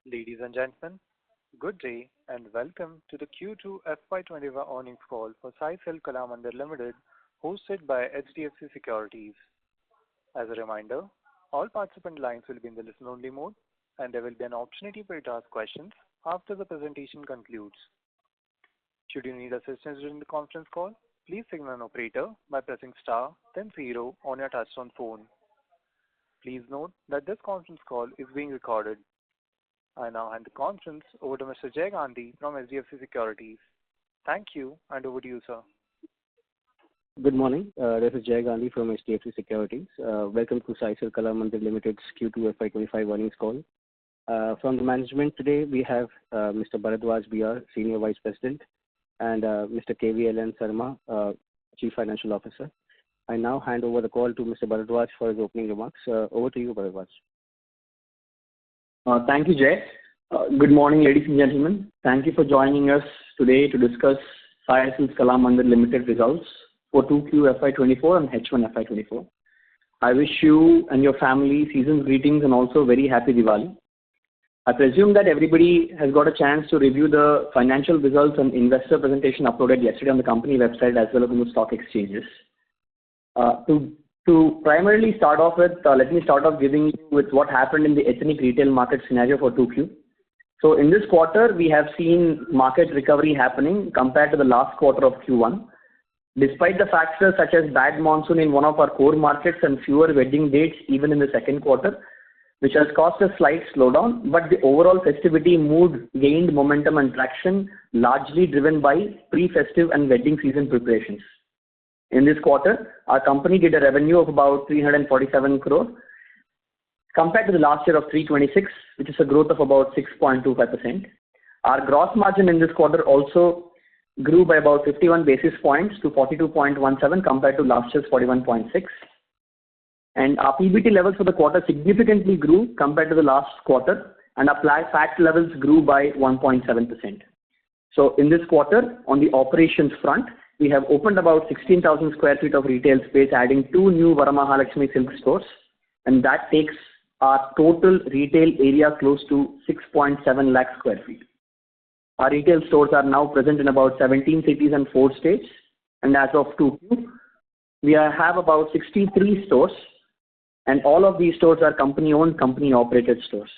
Ladies and gentlemen, good day and welcome to the Q2 FY2025 earnings call for Kalamandir Limited, hosted by HDFC Securities. As a reminder, all participant lines will be in the listen-only mode, and there will be an opportunity for you to ask questions after the presentation concludes. Should you need assistance during the conference call, please signal an operator by pressing star, then 0 on your touchtone phone. Please note that this conference call is being recorded. I now hand the conference over to Mr. Jay Gandhi from HDFC Securities. Thank you, and over to you, sir. Good morning. This is Jay Gandhi from HDFC Securities. Welcome to Kalamandir Limited's Q2 FY25 earnings call. From the management today, we have Mr. Bharadwaj BR, Senior Vice President, and Mr. KVLN Sarma, Chief Financial Officer. I now hand over the call to Mr. Bharadwaj for his opening remarks. Over to you, Bharadwaj. Thank you, Jay. Good morning, ladies and gentlemen. Thank you for joining us today to discuss Kalamandir Limited results for 2Q FY24 and H1 FY24. I wish you and your family season's greetings and also very happy Diwali. I presume that everybody has got a chance to review the financial results and investor presentation uploaded yesterday on the company website as well as on the stock exchanges. To primarily start off with, let me start off giving you with what happened in the ethnic retail market scenario for 2Q. So in this quarter, we have seen market recovery happening compared to the last quarter of Q1. Despite the factors such as bad monsoon in one of our core markets and fewer wedding dates even in the second quarter, which has caused a slight slowdown, but the overall festivity mood gained momentum and traction, largely driven by pre-festive and wedding season preparations. In this quarter, our company did a revenue of about 347 crore compared to the last year of 326, which is a growth of about 6.25%. Our gross margin in this quarter also grew by about 51 basis points to 42.17 compared to last year's 41.6. And our PBT levels for the quarter significantly grew compared to the last quarter, and our PAT levels grew by 1.7%. So in this quarter, on the operations front, we have opened about 16,000 square feet of retail space, adding 2 new Varamahalakshmi Silk stores, and that takes our total retail area close to 6.7 lakh square feet. Our retail stores are now present in about 17 cities and 4 states, and as of 2Q, we have about 63 stores, and all of these stores are company-owned, company-operated stores.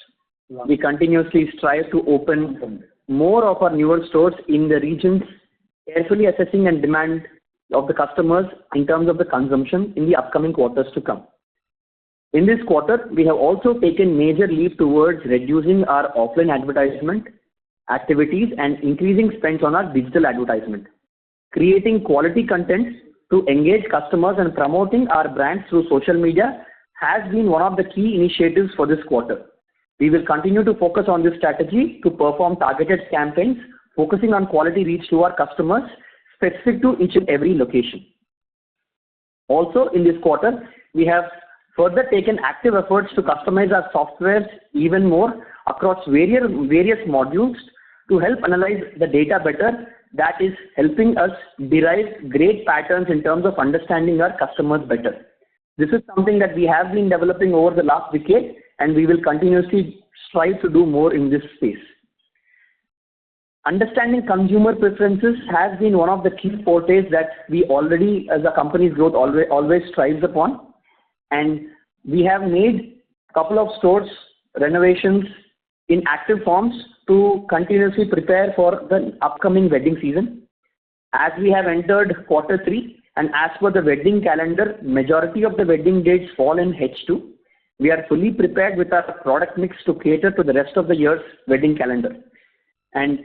Wow. We continuously strive to open more of our newer stores in the regions, carefully assessing and demand of the customers in terms of the consumption in the upcoming quarters to come. In this quarter, we have also taken major leap towards reducing our offline advertisement activities and increasing spends on our digital advertisement. Creating quality content to engage customers and promoting our brands through social media has been one of the key initiatives for this quarter. We will continue to focus on this strategy to perform targeted campaigns, focusing on quality reach to our customers specific to each and every location. Also, in this quarter, we have further taken active efforts to customize our softwares even more across various modules to help analyze the data better. That is helping us derive great patterns in terms of understanding our customers better. This is something that we have been developing over the last decade, and we will continuously strive to do more in this space. Understanding consumer preferences has been one of the key fortes that we already, as a company's growth, always strives upon. And we have made a couple of stores renovations in active forms to continuously prepare for the upcoming wedding season. As we have entered quarter 3, and as per the wedding calendar, majority of the wedding dates fall in H2. We are fully prepared with our product mix to cater to the rest of the year's wedding calendar. And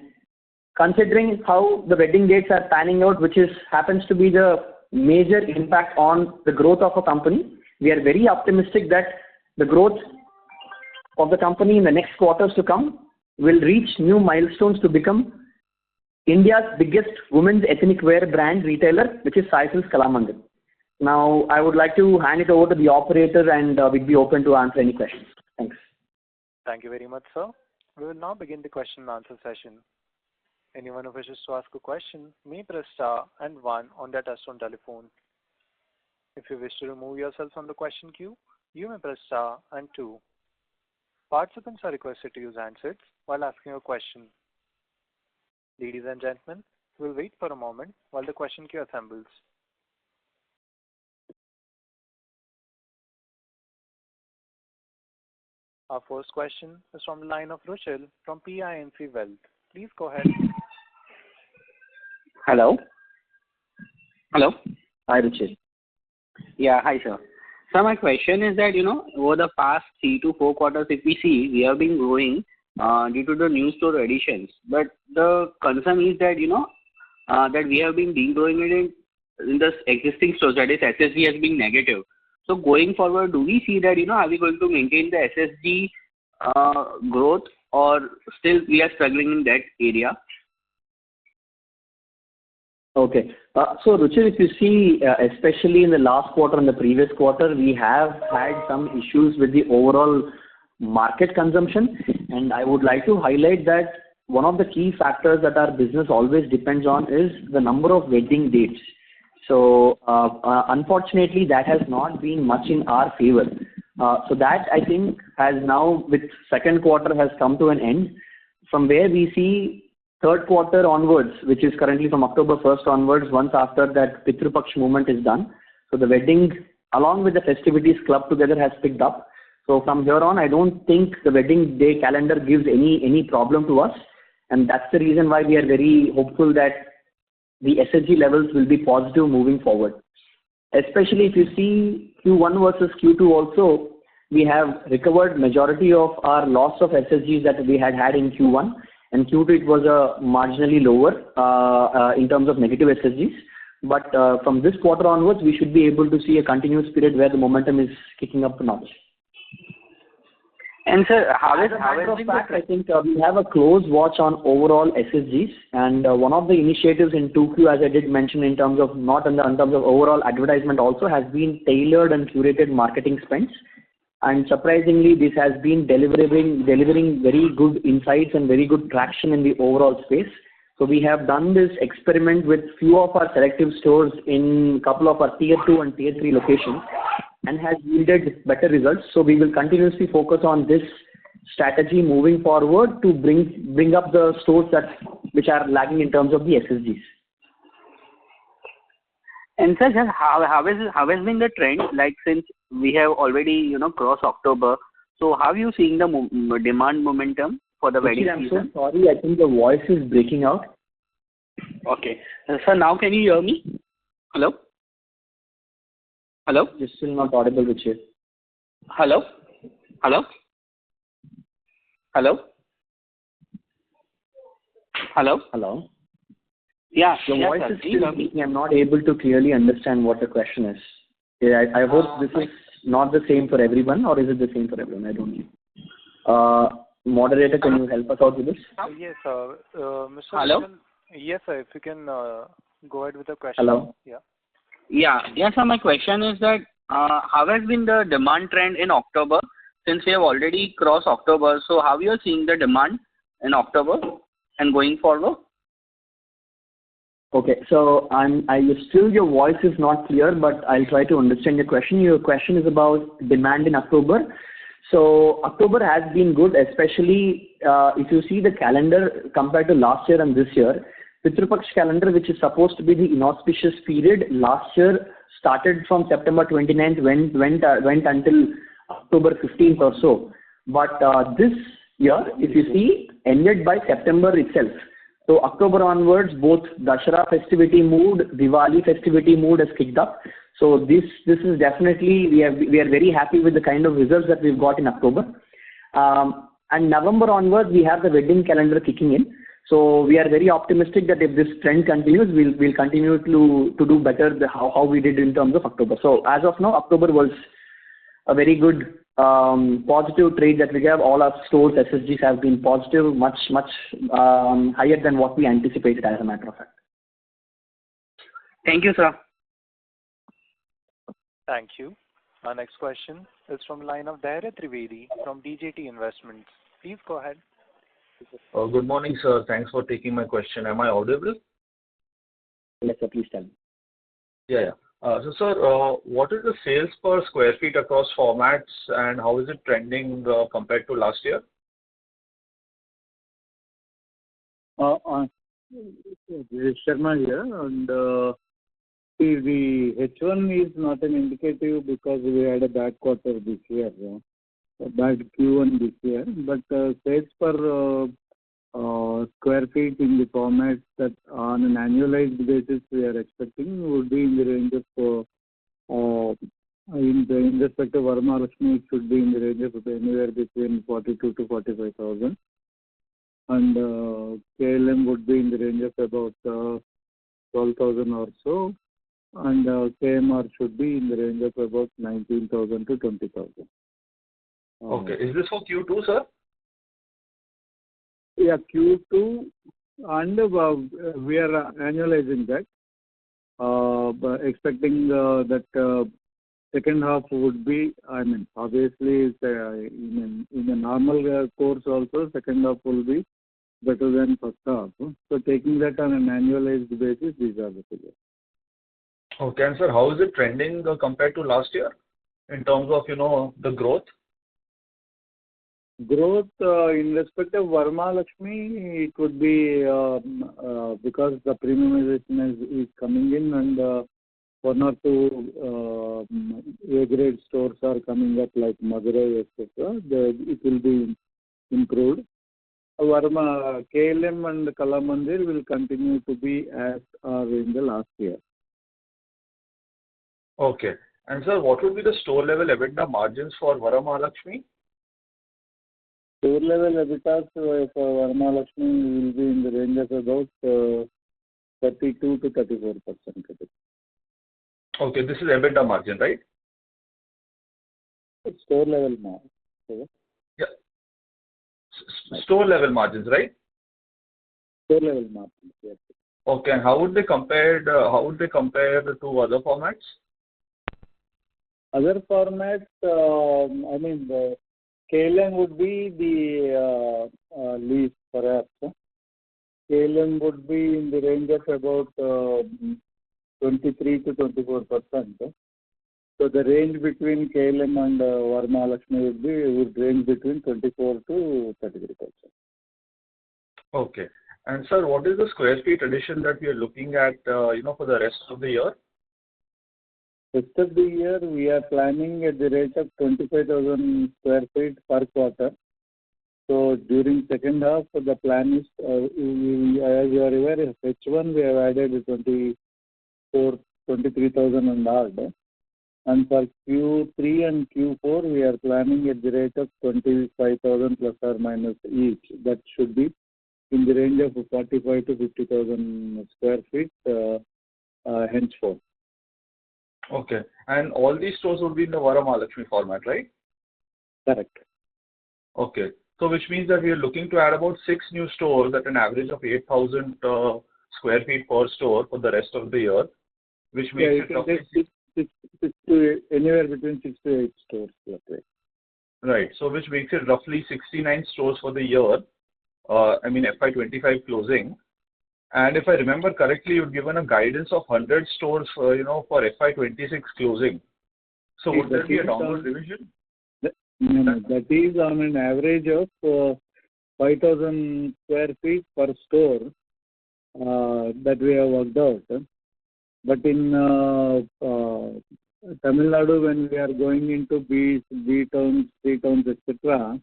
considering how the wedding dates are panning out, which happens to be the major impact on the growth of a company, we are very optimistic that the growth of the company in the next quarters to come will reach new milestones to become India's biggest women's ethnic wear brand retailer, which is Kalamandir. Now, I would like to hand it over to the operator, and we'd be open to answer any questions. Thanks. Thank you very much, sir. We will now begin the question and answer session. Anyone who wishes to ask a question may press star and 1 on their touchtone telephone. If you wish to remove yourself from the question queue, you may press star and 2. Participants are requested to use handsets while asking a question. Ladies and gentlemen, we'll wait for a moment while the question queue assembles. Our first question is from the line of Ruchil from PINC Wealth. Please go ahead. Hello. Hello. Hi, Ruchil. Yeah, hi, sir. So my question is that, over the past 3 to 4 quarters, if we see, we have been growing due to the new store additions. But the concern is that, that we have been growing it in the existing stores, that is SSG has been negative. So going forward, do we see that, are we going to maintain the SSG growth, or still we are struggling in that area? Okay. So, Ruchir, if you see, especially in the last quarter and the previous quarter, we have had some issues with the overall market consumption. And I would like to highlight that one of the key factors that our business always depends on is the number of wedding dates. So, unfortunately, that has not been much in our favor. So that, I think, has now, with second quarter, has come to an end, from where we see third quarter onwards, which is currently from October 1st onwards, once after that Pitru Paksh movement is done. So the wedding, along with the festivities club together, has picked up. So from here on, I don't think the wedding day calendar gives any problem to us. And that's the reason why we are very hopeful that the SSG levels will be positive moving forward. Especially if you see Q1 versus Q2 also, we have recovered majority of our loss of SSGs that we had in Q1. And Q2 it was marginally lower in terms of negative SSGs. But from this quarter onwards, we should be able to see a continuous period where the momentum is kicking up to notch. And sir, as a matter of fact, I think we have a close watch on overall SSGs. And one of the initiatives in 2Q, as I did mention, in terms of not in terms of overall advertisement also, has been tailored and curated marketing spends. And surprisingly, this has been delivering very good insights and very good traction in the overall space. So we have done this experiment with few of our selective stores in a couple of our tier 2 and tier 3 locations and has yielded better results. So we will continuously focus on this strategy moving forward to bring up the stores which are lagging in terms of the SSGs. And sir, how has been the trend, like since we have already crossed October? So how are you seeing the demand momentum for the wedding season? I'm so sorry, I think the voice is breaking out. Okay, sir, now can you hear me? Hello. Hello. You're still not audible, Richard. Hello. Hello. Hello. Hello. Hello. Yeah, your voice is still speaking. I'm not able to clearly understand what the question is. Yeah, I hope this is not the same for everyone, or is it the same for everyone? I don't know. Moderator, can you help us out with this? Yes, Mr. Hello? Mitchell, yes, sir. If you can go ahead with the question. Hello? Yeah, sir, my question is that how has been the demand trend in October, since we have already crossed October? So how you are seeing the demand in October and going forward? Okay, so your voice is not clear, but I'll try to understand your question. Your question is about demand in October. So October has been good, especially if you see the calendar compared to last year and this year. Pitru Paksh calendar, which is supposed to be the inauspicious period, last year started from September 29th, went until October 15th or so. But this year, if you see, ended by September itself. So October onwards, both Dussehra festivity mood, Diwali festivity mood has kicked up. So this is definitely, we are very happy with the kind of results that we've got in October. And November onwards, we have the wedding calendar kicking in. So we are very optimistic that if this trend continues, we'll continue to do better how we did in terms of October. So as of now, October was a very good positive trade that we have. All our stores SSGs have been positive, much higher than what we anticipated, as a matter of fact. Thank you, sir. Thank you. Our next question is from the line of Dhairya Trivedi from DJT Investments. Please go ahead. Good morning, sir. Thanks for taking my question. Am I audible? Yes, sir. Please tell me. Yeah. Sir, what is the sales per square feet across formats, and how is it trending compared to last year? This is Sharma here, and see, the H1 is not an indicative because we had a bad quarter this year, a bad Q1 this year. But sales per square feet in the formats that on an annualized basis we are expecting would be in the range of in respect of Varamahalakshmi, it should be in the range of anywhere between 42 to 45,000, and KLM would be in the range of about 12,000 or so, and KMR should be in the range of about 19,000 to 20,000. Okay. Is this for Q2, sir? Yeah, Q2, and we are annualizing that, but expecting that second half would be, I mean, obviously, in a normal course also, second half will be better than first half. So taking that on an annualized basis, these are the figures. Okay. And sir, how is it trending compared to last year in terms of, the growth? Growth in respect of Varamahalakshmi, it would be because the premiumization is coming in, and one or two A-grade stores are coming up like Madurai, etc. It will be improved. KLM and Kalamandir will continue to be as are in the last year. Okay. And sir, what would be the store level EBITDA margins for Varamahalakshmi? Store level EBITDA for Varamahalakshmi will be in the range of about 32 to 34%. Okay, this is EBITDA margin, right? Store level margin. Yeah. Store level margins, right? Store level margin, yes. Okay, and how would they compare? How would they compare to other formats? Other formats, I mean, the KLM would be the least, perhaps. KLM would be in the range of about 23 to 24%. So the range between KLM and Varamahalakshmi would range between 24 to 33%. Okay. And sir, what is the square feet addition that we are looking at, for the rest of the year? Rest of the year, we are planning at the rate of 25,000 square feet per quarter. So during second half, the plan is, as you are aware, H1 we have added 23,000 and odd. And for Q3 and Q4, we are planning at the rate of 25,000 plus or minus each. That should be in the range of 45 to 50,000 square feet henceforth. Okay. And all these stores would be in the Varamahalakshmi format, right? Correct. Okay. So which means that we are looking to add about 6 new stores at an average of 8,000 square feet per store for the rest of the year, which makes it roughly anywhere between 6 to 8 stores. Okay. Right. So which makes it roughly 69 stores for the year. FY25 closing. And if I remember correctly, you've given a guidance of 100 stores, for FY26 closing. So would there be a downward revision? No, that is on an average of 5,000 square feet per store that we have worked out. But in Tamil Nadu, when we are going into B towns, C towns, etc.,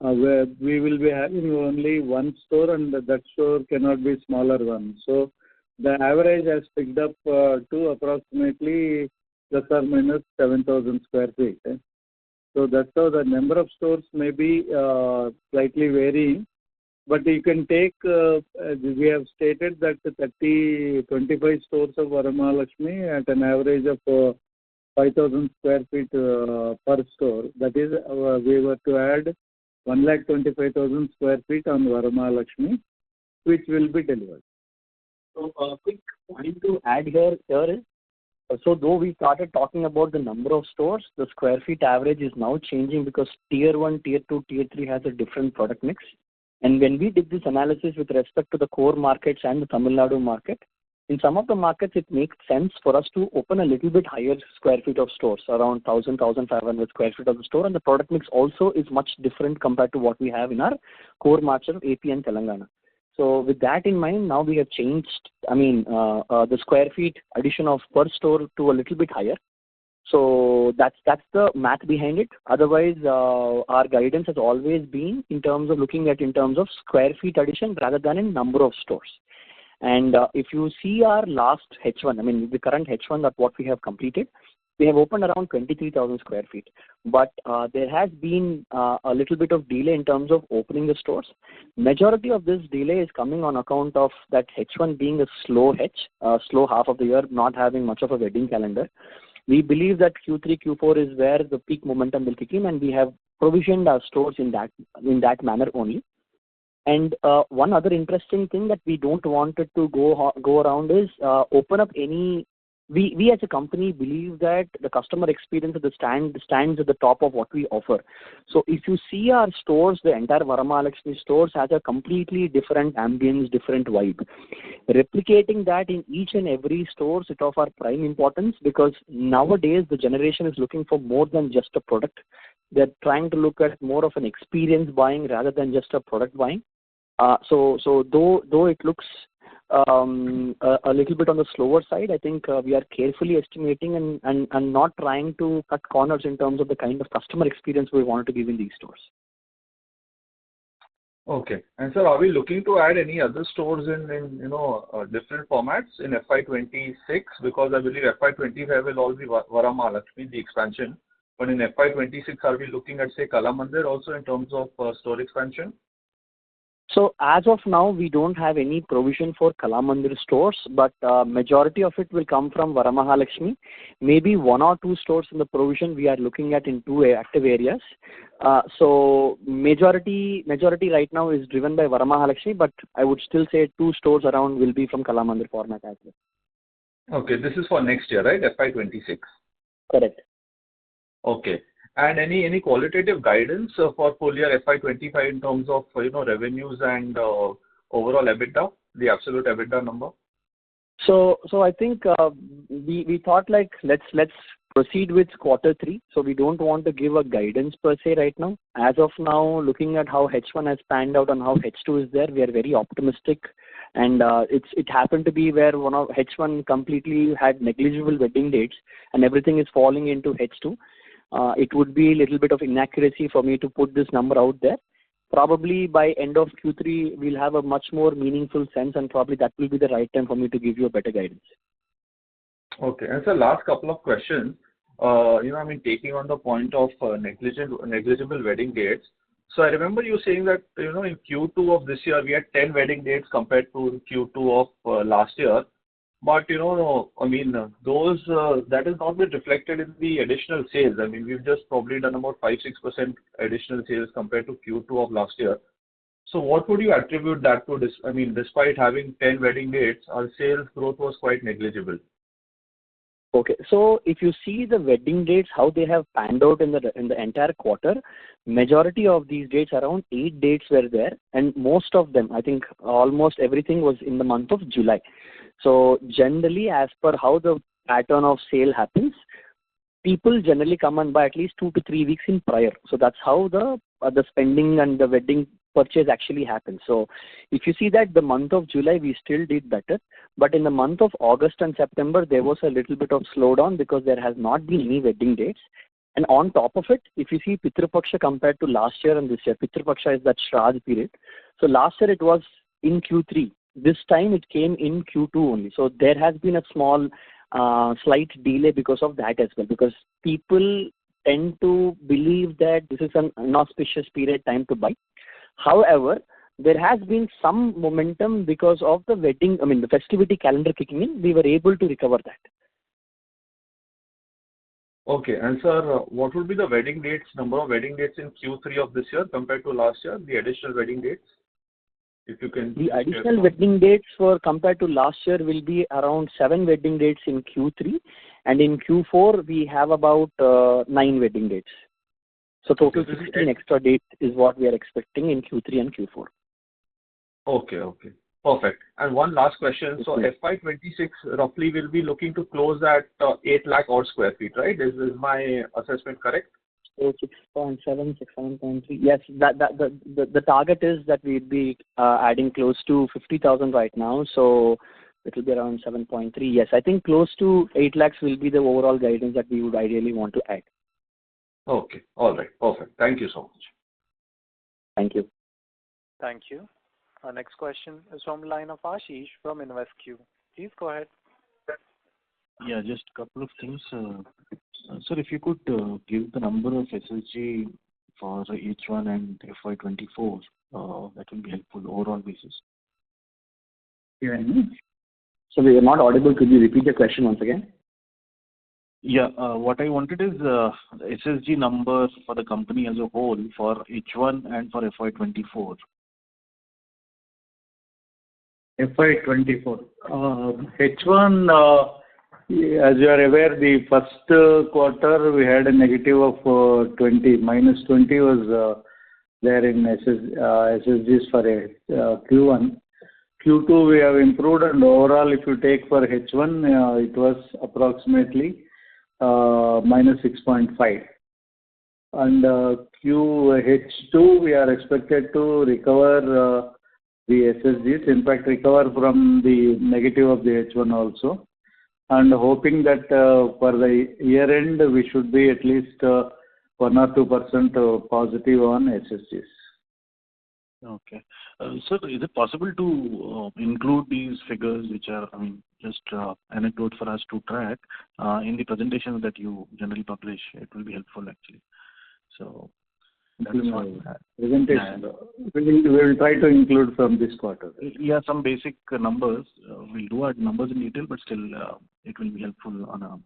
where we will be having only one store, and that store cannot be smaller one. So the average has picked up to approximately plus or minus 7,000 square feet. So that's how the number of stores may be slightly varying. But you can take, we have stated that 25 stores of Varamahalakshmi at an average of 5,000 square feet per store. That is, we were to add 125,000 square feet on Varamahalakshmi, which will be delivered. So a quick point to add here is, so though we started talking about the number of stores, the square feet average is now changing because Tier 1, Tier 2, Tier 3 has a different product mix. And when we did this analysis with respect to the core markets and the Tamil Nadu market, In some of the markets, it makes sense for us to open a little bit higher square feet of stores, around 1,000-1,500 square feet of the store, and the product mix also is much different compared to what we have in our core market of AP and Telangana. So with that in mind, now we have changed, the square feet addition of per store to a little bit higher. So that's the math behind it. Otherwise, our guidance has always been in terms of looking at in terms of square feet addition rather than in number of stores. And if you see our last H1, the current H1 that what we have completed, we have opened around 23,000 square feet. But there has been a little bit of delay in terms of opening the stores. Majority of this delay is coming on account of that H1 being a slow half of the year, not having much of a wedding calendar. We believe that Q3, Q4 is where the peak momentum will kick in, and we have provisioned our stores in that manner only. And one other interesting thing that we don't want it to go around is open up any. We as a company believe that the customer experience at the stands at the top of what we offer. So if you see our stores, the entire Varamahalakshmi stores has a completely different ambience, different vibe. Replicating that in each and every store is of our prime importance, because nowadays the generation is looking for more than just a product. They're trying to look at more of an experience buying rather than just a product buying. So though it looks a little bit on the slower side, I think we are carefully estimating and not trying to cut corners in terms of the kind of customer experience we wanted to give in these stores. Okay. And sir, are we looking to add any other stores in different formats in FY26? Because I believe FY25 will all be Varamahalakshmi, the expansion. But in FY26, are we looking at, say, Kalamandir also in terms of store expansion? So as of now, we don't have any provision for Kalamandir stores, but majority of it will come from Varamahalakshmi. Maybe 1 or 2 stores in the provision we are looking at in 2 active areas. So majority right now is driven by Varamahalakshmi, but I would still say 2 stores around will be from Kalamandir format as well. Okay, this is for next year, right? FY26. Correct. Okay. And any qualitative guidance for full year FY25 in terms of revenues and overall EBITDA, the absolute EBITDA number? So I think we thought like let's proceed with Q3. So we don't want to give a guidance per se right now. As of now, looking at how H1 has panned out and how H2 is there, we are very optimistic. And it happened to be where one of H1 completely had negligible wedding dates and everything is falling into H2. It would be a little bit of inaccuracy for me to put this number out there. Probably by end of Q3, we'll have a much more meaningful sense, and probably that will be the right time for me to give you a better guidance. Okay. And so last couple of questions, taking on the point of negligible wedding dates. So I remember you saying that, in Q2 of this year, we had 10 wedding dates compared to Q2 of last year. But, those, that has not been reflected in the additional sales. We've just probably done about 5-6% additional sales compared to Q2 of last year. So what would you attribute that to? Despite having 10 wedding dates, our sales growth was quite negligible. Okay, so if you see the wedding dates, how they have panned out in the entire quarter, majority of these dates, around 8 dates were there, and most of them, I think almost everything was in the month of July. So generally, as per how the pattern of sale happens, people generally come and buy at least 2 to 3 weeks in prior. So that's how the spending and the wedding purchase actually happens. So if you see that the month of July, we still did better. But in the month of August and September, there was a little bit of slowdown because there has not been any wedding dates. And on top of it, if you see Pitru Paksha compared to last year and this year, Pitru Paksha is that Shraddh period. So last year it was in Q3. This time it came in Q2 only. So there has been a small slight delay because of that as well, because people tend to believe that this is an inauspicious period time to buy. However, there has been some momentum because of the the festivity calendar kicking in. We were able to recover that. Okay. And sir, what would be the wedding dates, number of wedding dates in Q3 of this year compared to last year, the additional wedding dates? If you can. The additional wedding dates for compared to last year will be around 7 wedding dates in Q3, and in Q4 we have about 9 wedding dates. So total 16 extra dates is what we are expecting in Q3 and Q4. Okay. Perfect. And one last question. So FY26 roughly will be looking to close at 8 lakh odd square feet, right? Is my assessment correct? So 6.7, 7.3. Yes, the target is that we'd be adding close to 50,000 right now, so it will be around 7.3. Yes, I think close to 8 lakhs will be the overall guidance that we would ideally want to add. Okay. All right. Perfect. Thank you so much. Thank you. Thank you. Our next question is from the line of Ashish from InvestQ. Please go ahead. Yeah, just a couple of things. Sir, if you could give the number of SSG for H1 and FY24, that will be helpful overall basis. So we are not audible. Could you repeat your question once again? Yeah, what I wanted is SSG number for the company as a whole for H1 and for FY24. FY24. H1, as you are aware, the first quarter we had a negative of 20. Minus 20 was there in SSGs for Q1. Q2 we have improved, and overall if you take for H1, it was approximately minus 6.5. And H2 we are expected to recover the SSGs, in fact recover from the negative of the H1 also, and hoping that for the year end we should be at least 1 or 2% positive on SSGs. Okay. Sir, is it possible to include these figures, which are, just anecdote for us to track, in the presentations that you generally publish? It will be helpful actually. So that's one. Presentation. We will try to include from this quarter. Yeah, some basic numbers. We'll do our numbers in detail, but still it will be helpful on a.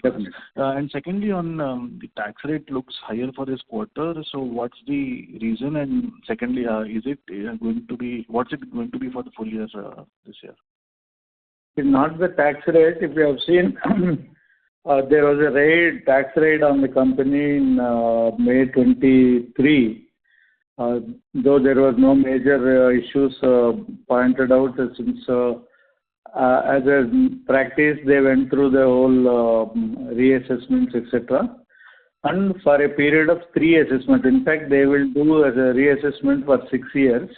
Definitely. And secondly, on the tax rate looks higher for this quarter. So what's the reason? And secondly, is it going to be, what's it going to be for the full year this year? It's not the tax rate. If you have seen, there was a tax raid on the company in May 23. Though there was no major issues pointed out, since as a practice they went through the whole reassessments, etc. And for a period of 3 assessments, in fact they will do as a reassessment for 6 years.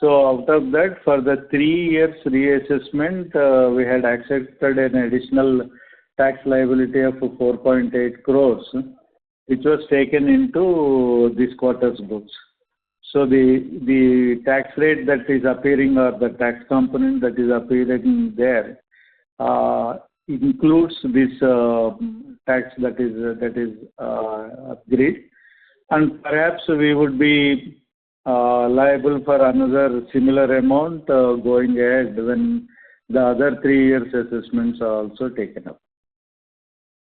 So out of that, for the 3 years reassessment, we had accepted an additional tax liability of 4.8 crores, which was taken into this quarter's books. So the tax rate that is appearing, or the tax component that is appearing there, includes this tax that is agreed, and perhaps we would be liable for another similar amount going ahead when the other 3 years assessments are also taken up.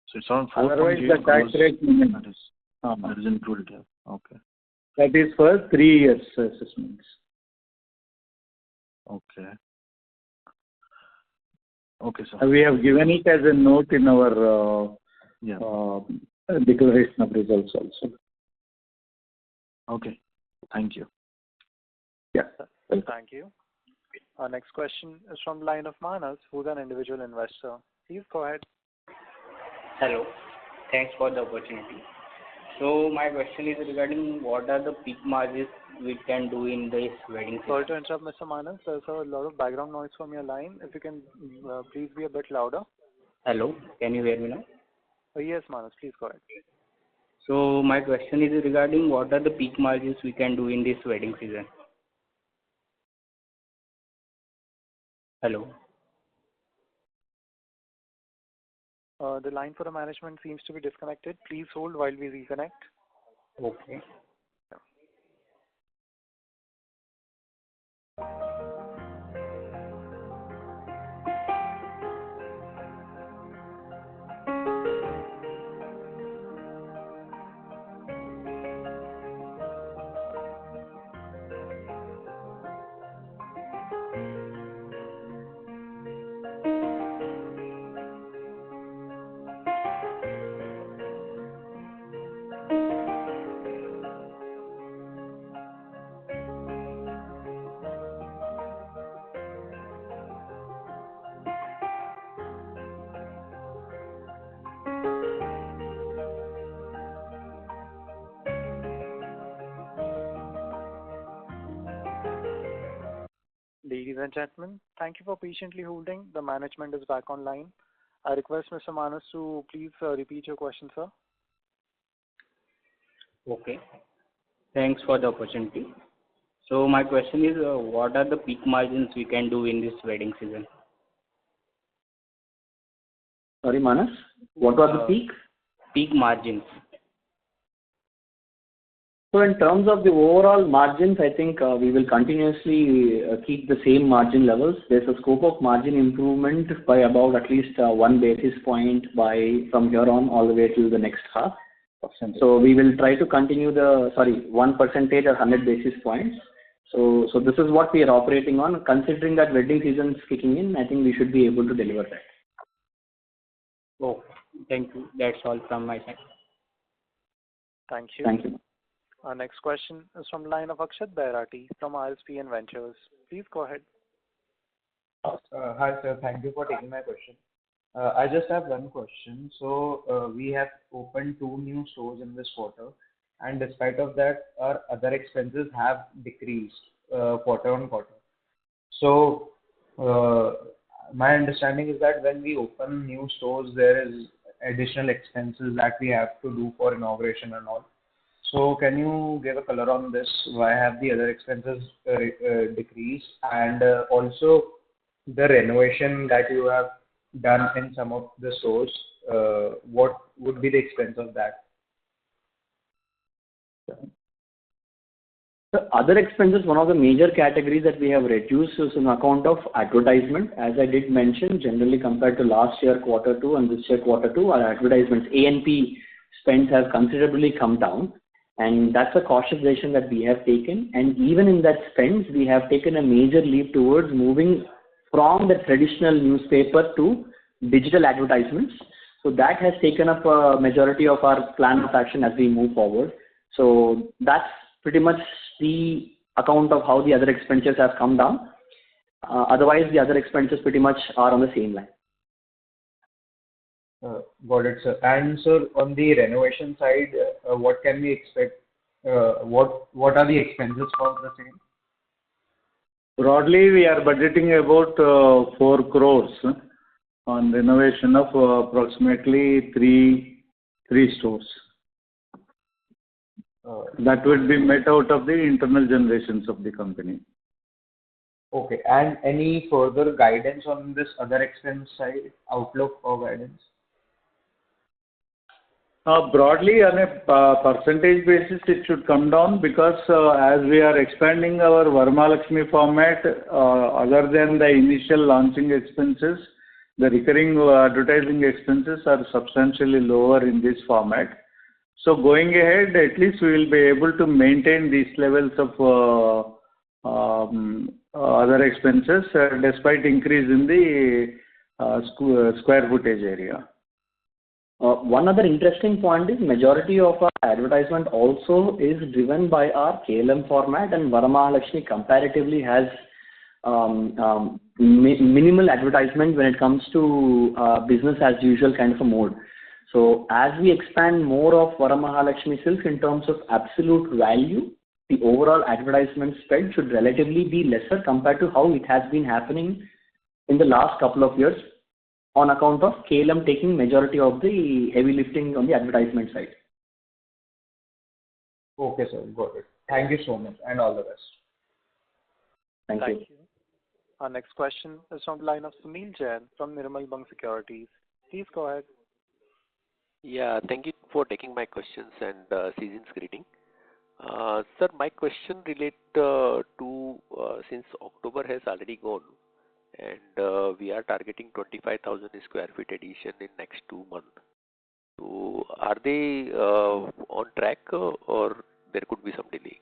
So it's around 4.8 Otherwise, the tax rate that is included here. Okay. That is for 3 years assessments. Okay. Okay, sir. We have given it as a note in our declaration of results also. Okay. Thank you. Yeah. Thank you. Our next question is from the line of Manas, who's an individual investor. Please go ahead. Hello. Thanks for the opportunity. So my question is regarding what are the peak margins we can do in this wedding season? Sorry to interrupt, Mr. Manas. There's a lot of background noise from your line. If you can please be a bit louder. Hello. Can you hear me now? Yes, Manas. Please go ahead. So my question is regarding what are the peak margins we can do in this wedding season? Hello. The line for the management seems to be disconnected. Please hold while we reconnect. Okay. Ladies and gentlemen, thank you for patiently holding. The management is back online. I request Mr. Manas to please repeat your question, sir. Okay. Thanks for the opportunity. So my question is, what are the peak margins we can do in this wedding season? Sorry, Manas, what was the peak? Peak margins. So in terms of the overall margins, I think we will continuously keep the same margin levels. There's a scope of margin improvement by about at least 1 basis point from here on all the way till the next half. So we will try to continue 1% or 100 basis points. So this is what we are operating on. Considering that wedding season is kicking in, I think we should be able to deliver that. Oh, thank you. That's all from my side. Thank you. Thank you. Our next question is from the line of Akshat Bairati from RSPN Ventures. Please go ahead. Hi, sir. Thank you for taking my question. I just have one question. So we have opened 2 new stores in this quarter, and despite of that, our other expenses have decreased quarter on quarter. So my understanding is that when we open new stores, there is additional expenses that we have to do for inauguration and all. So can you give a color on this? Why have the other expenses decreased? And also the renovation that you have done in some of the stores, what would be the expense of that? The other expenses, one of the major categories that we have reduced is on account of advertisement. As I did mention, generally compared to last year Q2 and this year Q2, our advertisements A&P spends have considerably come down, and that's a cautious decision that we have taken. And even in that spends, we have taken a major leap towards moving from the traditional newspaper to digital advertisements. So that has taken up a majority of our plan of action as we move forward. So that's pretty much the account of how the other expenses have come down. Otherwise, the other expenses pretty much are on the same line. Got it, sir. And sir, on the renovation side, what can we expect? What are the expenses for the same? Broadly, we are budgeting about 4 crores on renovation of approximately three stores. That would be met out of the internal generations of the company. Okay. And any further guidance on this other expense side, outlook or guidance? Broadly, on a percentage basis, it should come down because as we are expanding our Varamahalakshmi format, other than the initial launching expenses, the recurring advertising expenses are substantially lower in this format. So going ahead, at least we will be able to maintain these levels of other expenses despite increase in the square footage area. One other interesting point is majority of our advertisement also is driven by our KLM format, and Varamahalakshmi comparatively has minimal advertisement when it comes to business as usual kind of a mode. So as we expand more of Varamahalakshmi Silks in terms of absolute value, the overall advertisement spend should relatively be lesser compared to how it has been happening in the last couple of years, on account of KLM taking majority of the heavy lifting on the advertisement side. Okay, sir. Got it. Thank you so much, and all the best. Thank you. Our next question is from the line of Sunil Jain from Nirmal Bang Securities. Please go ahead. Yeah, thank you for taking my questions and season's greeting. Sir, my question relates to since October has already gone, and we are targeting 25,000 square feet addition in next 2 months. So are they on track or there could be some delay?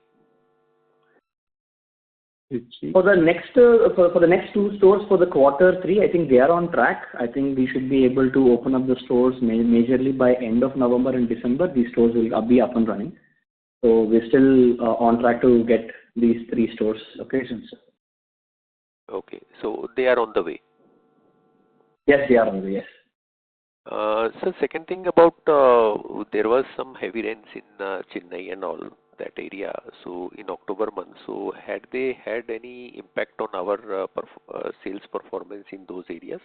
For the next 2 stores for the Q3, I think they are on track. I think we should be able to open up the stores majorly by end of November and December. These stores will be up and running. So we're still on track to get these 3 stores locations. Okay, so they are on the way. Yes, they are on the way. Yes. So second thing about there was some heavy rains in Chennai and all. that area. So in October month, so had they had any impact on our sales performance in those areas?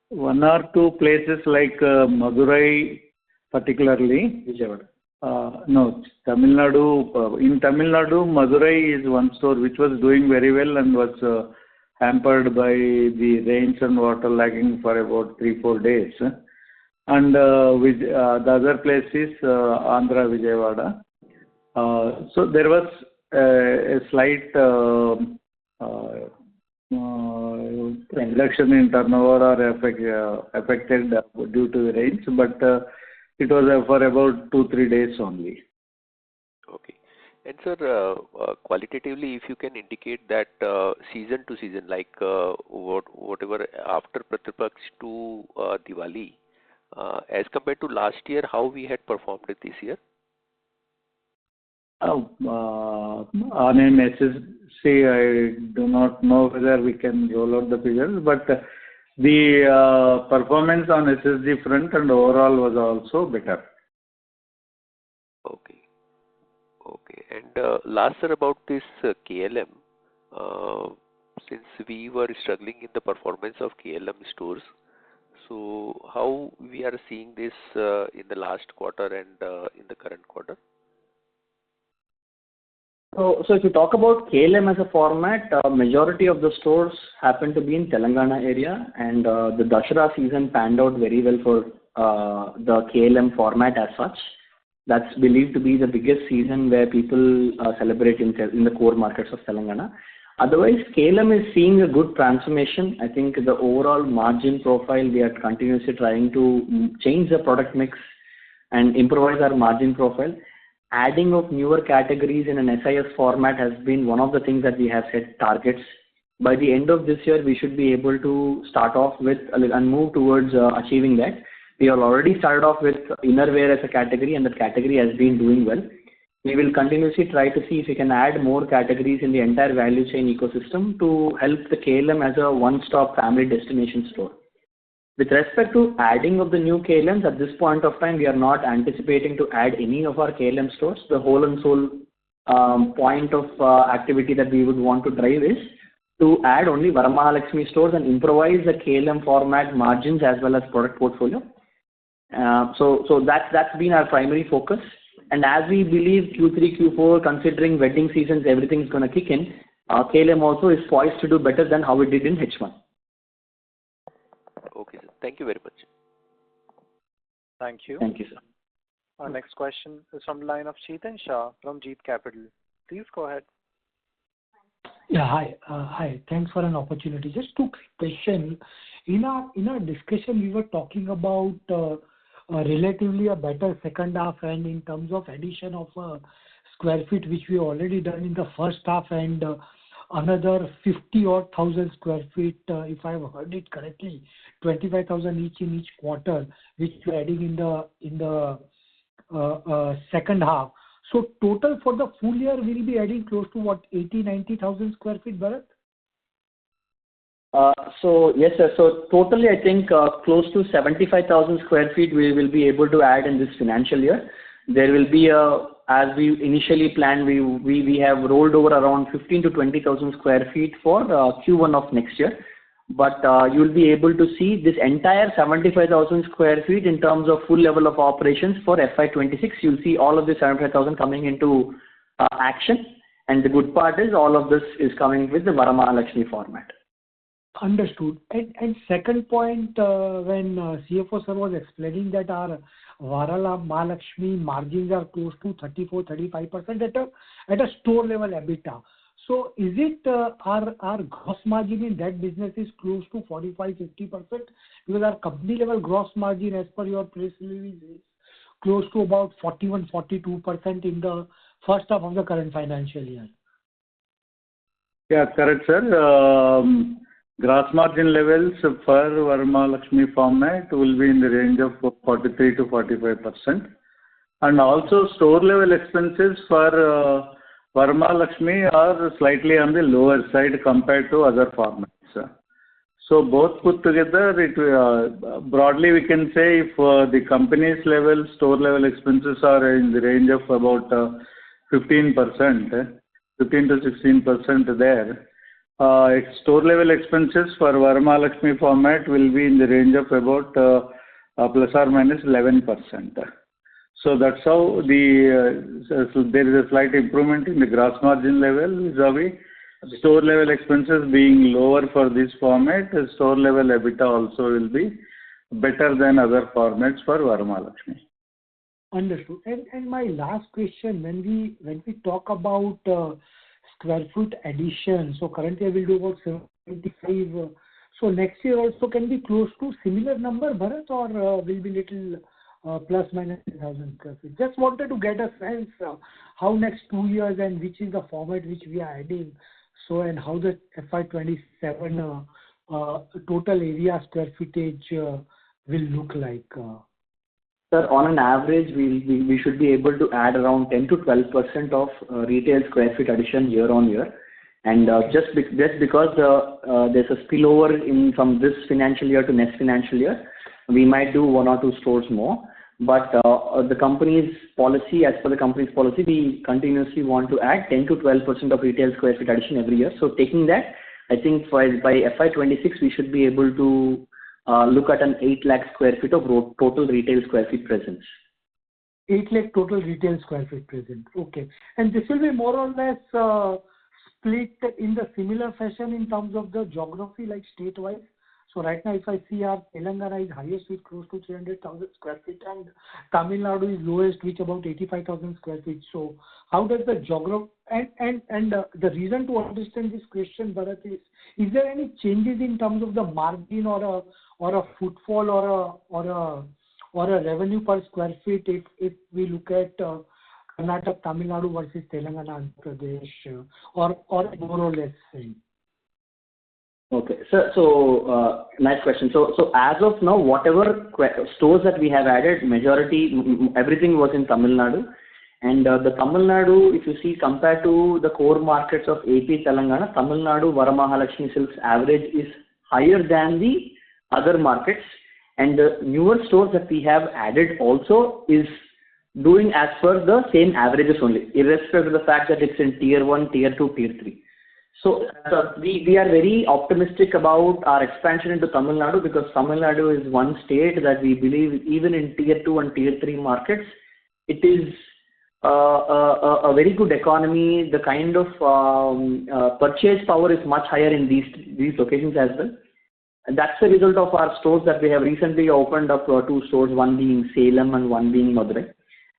One or two places like Madurai, particularly. Vijayawada. No, Tamil Nadu. In Tamil Nadu, Madurai is one store which was doing very well and was hampered by the rains and water lagging for about 3-4 days. And with the other place is Andhra, Vijayawada. So there was a slight reduction in turnover or affected due to the rains, but it was for about 2-3 days only. Okay. And sir, qualitatively, if you can indicate that season to season, like whatever after Pratipaksh to Diwali, as compared to last year, how we had performed it this year? On an SSC, I do not know whether we can roll out the figures, but the performance on SSG front and overall was also better. Okay. Okay. And last, sir, about this KLM, since we were struggling in the performance of KLM stores, so how we are seeing this in the last quarter and in the current quarter? So if you talk about KLM as a format, majority of the stores happen to be in Telangana area, and the Dussehra season panned out very well for the KLM format as such. That's believed to be the biggest season where people celebrate in the core markets of Telangana. Otherwise, KLM is seeing a good transformation. I think the overall margin profile, we are continuously trying to change the product mix and improvise our margin profile. Adding of newer categories in an SIS format has been one of the things that we have set targets. By the end of this year, we should be able to start off with and move towards achieving that. We have already started off with innerwear as a category, and that category has been doing well. We will continuously try to see if we can add more categories in the entire value chain ecosystem to help the KLM as a one-stop family destination store. With respect to adding of the new KLMs, at this point of time, we are not anticipating to add any of our KLM stores. The whole and sole point of activity that we would want to drive is to add only Varamahalakshmi stores and improvise the KLM format margins as well as product portfolio. So that's been our primary focus. And as we believe Q3, Q4, considering wedding seasons, everything is going to kick in, KLM also is poised to do better than how it did in H1. Okay, sir. Thank you very much. Thank you. Thank you, sir. Our next question is from the line of Chetan Shah from Jeet Capital. Please go ahead. Yeah, hi. Hi. Thanks for an opportunity. Just two questions. In our discussion, we were talking about relatively a better second half, and in terms of addition of square feet, which we already done in the first half, and another 50,000 square feet, if I have heard it correctly, 25,000 each in each quarter, which we're adding in the second half. So total for the full year, we'll be adding close to what, 90,000 square feet, Bharat? So yes, sir. So totally, I think close to 75,000 square feet we will be able to add in this financial year. There will be as we initially planned, we have rolled over around 15 to 20,000 square feet for Q1 of next year. But you'll be able to see this entire 75,000 square feet in terms of full level of operations for FY26. You'll see all of the 75,000 coming into action. And the good part is all of this is coming with the Varamahalakshmi format. Understood. And second point, when CFO sir was explaining that our Varamahalakshmi margins are close to 34-35% at a store level EBITDA. So is it our gross margin in that business is close to 45-50%? Because our company level gross margin, as per your press release, is close to about 41-42% in the first half of the current financial year. Yeah, correct, sir. Gross margin levels for Varamahalakshmi format will be in the range of 43 to 45%. And also store level expenses for Varamahalakshmi are slightly on the lower side compared to other formats. So both put together, broadly we can say if the company's level, store level expenses are in the range of about 15%, 15 to 16% there. Store level expenses for Varamahalakshmi format will be in the range of about plus or minus 11%. So that's how so there is a slight improvement in the gross margin level vis-a-vis store level expenses being lower for this format. Store level EBITDA also will be better than other formats for Varamahalakshmi. Understood. And my last question, when we talk about square foot addition, so currently I will do about 75. So next year also can be close to similar number, Bharat, or will be little plus minus 1,000 square feet? Just wanted to get a sense how next 2 years and which is the format which we are adding. So and how the FY27 total area square footage will look like. Sir, on an average, we should be able to add around 10 to 12% of retail square feet addition year on year. And just because there's a spillover from this financial year to next financial year, we might do 1 or 2 stores more. But the company's policy, as per the company's policy, we continuously want to add 10 to 12% of retail square feet addition every year. So taking that, I think by FY26, we should be able to look at an 8 lakh square feet of total retail square feet presence. 8 lakh total retail square feet present. Okay. And this will be more or less split in the similar fashion in terms of the geography, like state-wise. So right now, if I see our Telangana is highest with close to 300,000 square feet, and Tamil Nadu is lowest with about 85,000 square feet. So how does the geography and the reason to understand this question, Bharat, is there any changes in terms of the margin or a footfall or a revenue per square feet if we look at Karnataka, Tamil Nadu versus Telangana, Andhra Pradesh, or more or less same? Okay, so nice question. So as of now, whatever stores that we have added, everything was in Tamil Nadu. And the Tamil Nadu, if you see, compared to the core markets of AP, Telangana, Tamil Nadu, Varamahalakshmi Silks average is higher than the other markets. And the newer stores that we have added also is doing as per the same averages only, irrespective of the fact that it's in tier 1, tier 2, tier 3. So we are very optimistic about our expansion into Tamil Nadu, because Tamil Nadu is one state that we believe even in tier 2 and tier 3 markets, it is a very good economy. The kind of purchase power is much higher in these locations as well. And that's the result of our stores that we have recently opened up 2 stores, one being Salem and one being Madurai.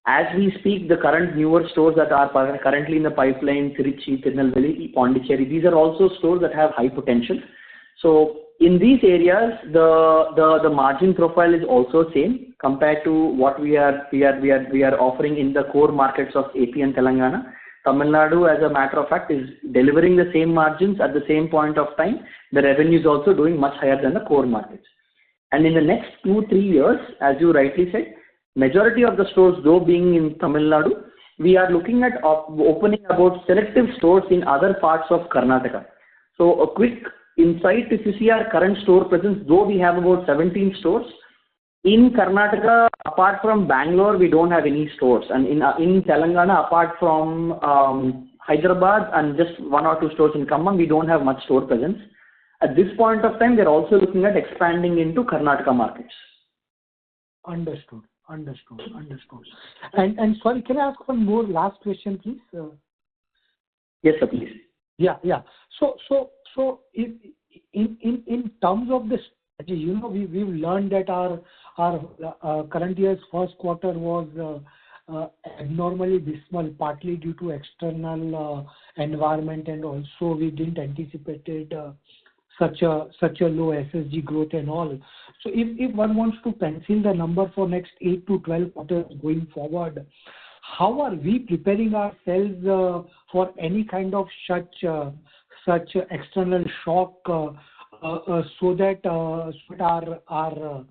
As we speak, the current newer stores that are currently in the pipeline, Trichy, Tirunelveli, Pondicherry, these are also stores that have high potential. So in these areas, the margin profile is also same compared to what we are offering in the core markets of AP and Telangana. Tamil Nadu, as a matter of fact, is delivering the same margins at the same point of time. The revenue is also doing much higher than the core markets. And in the next 2-3 years, as you rightly said, majority of the stores, though being in Tamil Nadu, we are looking at opening about selective stores in other parts of Karnataka. So a quick insight, if you see our current store presence, though we have about 17 stores, in Karnataka, apart from Bangalore, we don't have any stores. And in Telangana, apart from Hyderabad and just 1 or 2 stores in Khammam, we don't have much store presence. At this point of time, we are also looking at expanding into Karnataka markets. Understood. And sorry, can I ask one more last question, please? Yes, sir, please. Yeah. So in terms of the strategy, we've learned that our current year's first quarter was abnormally dismal, partly due to external environment, and also we didn't anticipate such a low SSG growth and all. So if one wants to pencil the number for next 8 to 12 quarters going forward, how are we preparing ourselves for any kind of such external shock so that our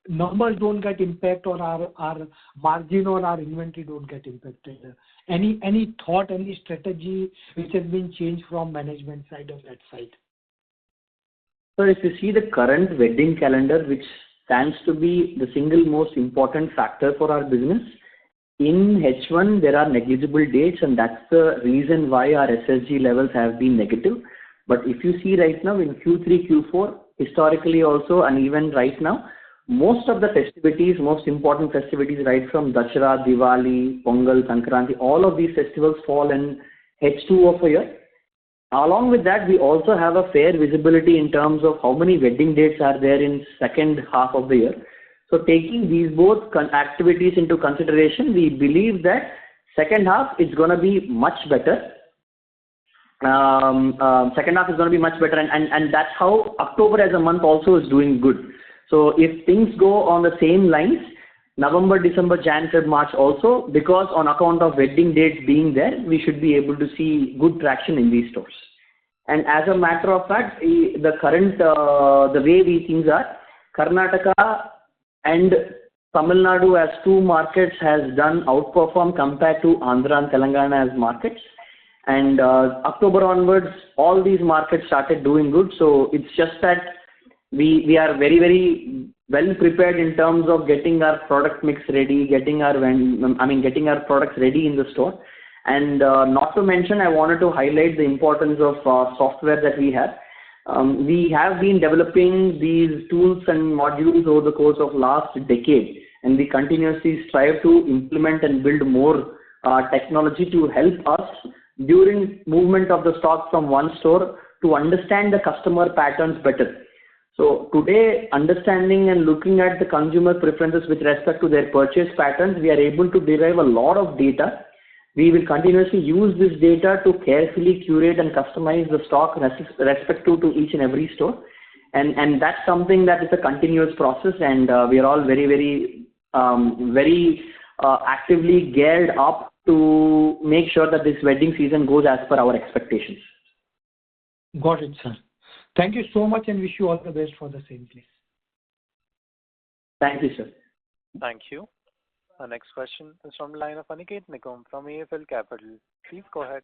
numbers don't get impacted, or our margin or our inventory don't get impacted? Any thought, any strategy which has been changed from management side of that side? So if you see the current wedding calendar, which stands to be the single most important factor for our business, in H1 there are negligible dates, and that's the reason why our SSG levels have been negative. But if you see right now in Q3, Q4, historically also, and even right now, most of the festivities, most important festivities, right from Dashera, Diwali, Pongal, Sankranti, all of these festivals fall in H2 of a year. Along with that, we also have a fair visibility in terms of how many wedding dates are there in second half of the year. So taking these both activities into consideration, we believe that second half is going to be much better. Second half is going to be much better, and that's how October as a month also is doing good. So if things go on the same lines, November, December, Jan, Feb, March also, because on account of wedding dates being there, we should be able to see good traction in these stores. And as a matter of fact, the current, the way these things are, Karnataka and Tamil Nadu as two markets has done outperform compared to Andhra and Telangana as markets. And October onwards, all these markets started doing good. So it's just that we are very, very well prepared in terms of getting our product mix ready, getting our products ready in the store. And not to mention, I wanted to highlight the importance of software that we have. We have been developing these tools and modules over the course of last decade, and we continuously strive to implement and build more technology to help us during movement of the stock from one store to understand the customer patterns better. So today, understanding and looking at the consumer preferences with respect to their purchase patterns, we are able to derive a lot of data. We will continuously use this data to carefully curate and customize the stock respective to each and every store. And that's something that is a continuous process, and we are all very, very actively geared up to make sure that this wedding season goes as per our expectations. Got it, sir. Thank you so much, and wish you all the best for the same, please. Thank you, sir. Thank you. Our next question is from the line of Aniket Nikom from AFL Capital. Please go ahead.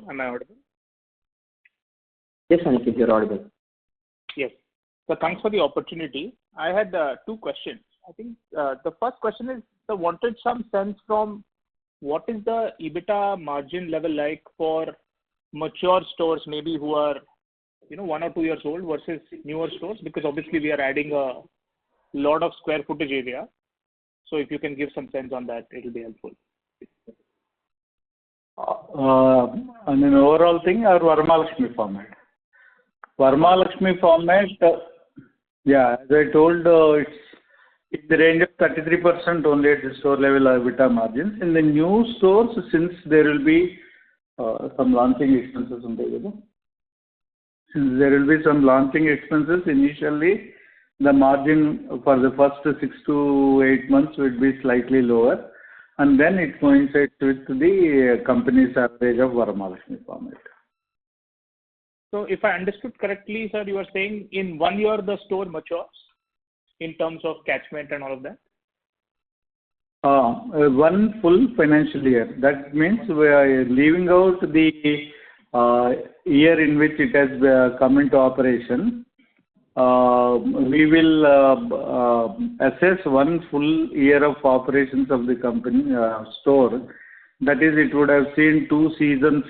Am I audible? Yes, Aniket, you're audible. Yes. So thanks for the opportunity. I had two questions. I think the first question is, I wanted some sense from what is the EBITDA margin level like for mature stores, maybe who are 1 or 2 years old versus newer stores, because obviously we are adding a lot of square footage area. So if you can give some sense on that, it will be helpful. On an overall thing, our Varamahalakshmi format. Varamahalakshmi format, as I told, it's in the range of 33% only at the store level EBITDA margins. In the new stores, since there will be some launching expenses initially, the margin for the first 6 to 8 months will be slightly lower, and then it coincides with the company's average of Varamahalakshmi format. So if I understood correctly, sir, you are saying in 1 year the store matures in terms of catchment and all of that? One full financial year. That means we are leaving out the year in which it has come into operation. We will assess 1 full year of operations of the company store. That is, it would have seen 2 seasons.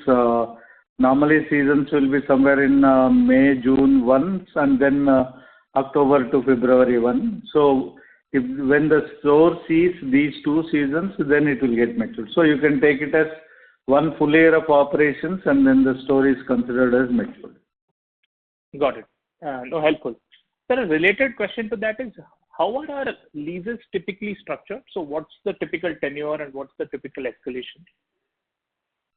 Normally seasons will be somewhere in May, June once, and then October to February 1. So when the store sees these 2 seasons, then it will get matured. So you can take it as 1 full year of operations, and then the store is considered as matured. Got it. No, helpful. Sir, a related question to that is, how are our leases typically structured? So what's the typical tenure and what's the typical escalation?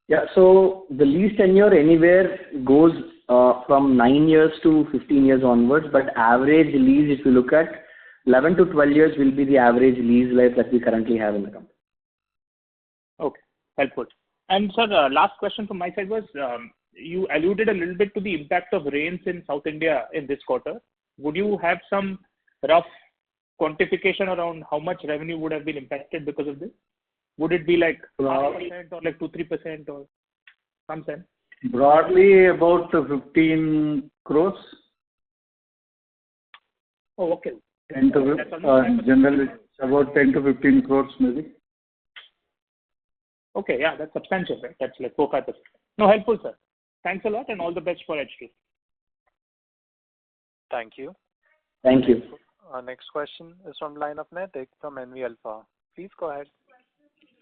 Yeah, so the lease tenure anywhere goes from 9 years to 15 years onwards, but average lease, if you look at 11 to 12 years, will be the average lease life that we currently have in the company. Okay, helpful. And sir, last question from my side was, you alluded a little bit to the impact of rains in South India in this quarter. Would you have some rough quantification around how much revenue would have been impacted because of this? Would it be like 5% or like 2-3% or some sense? Broadly about 15 crores. Oh, okay. Generally, About 10 to 15 crores maybe. Okay, yeah, that's substantial, right? That's like 4-5%. No, helpful, sir. Thanks a lot and all the best for H2. Thank you. Thank you. Our next question is from line of Naitik from NV Alpha. Please go ahead.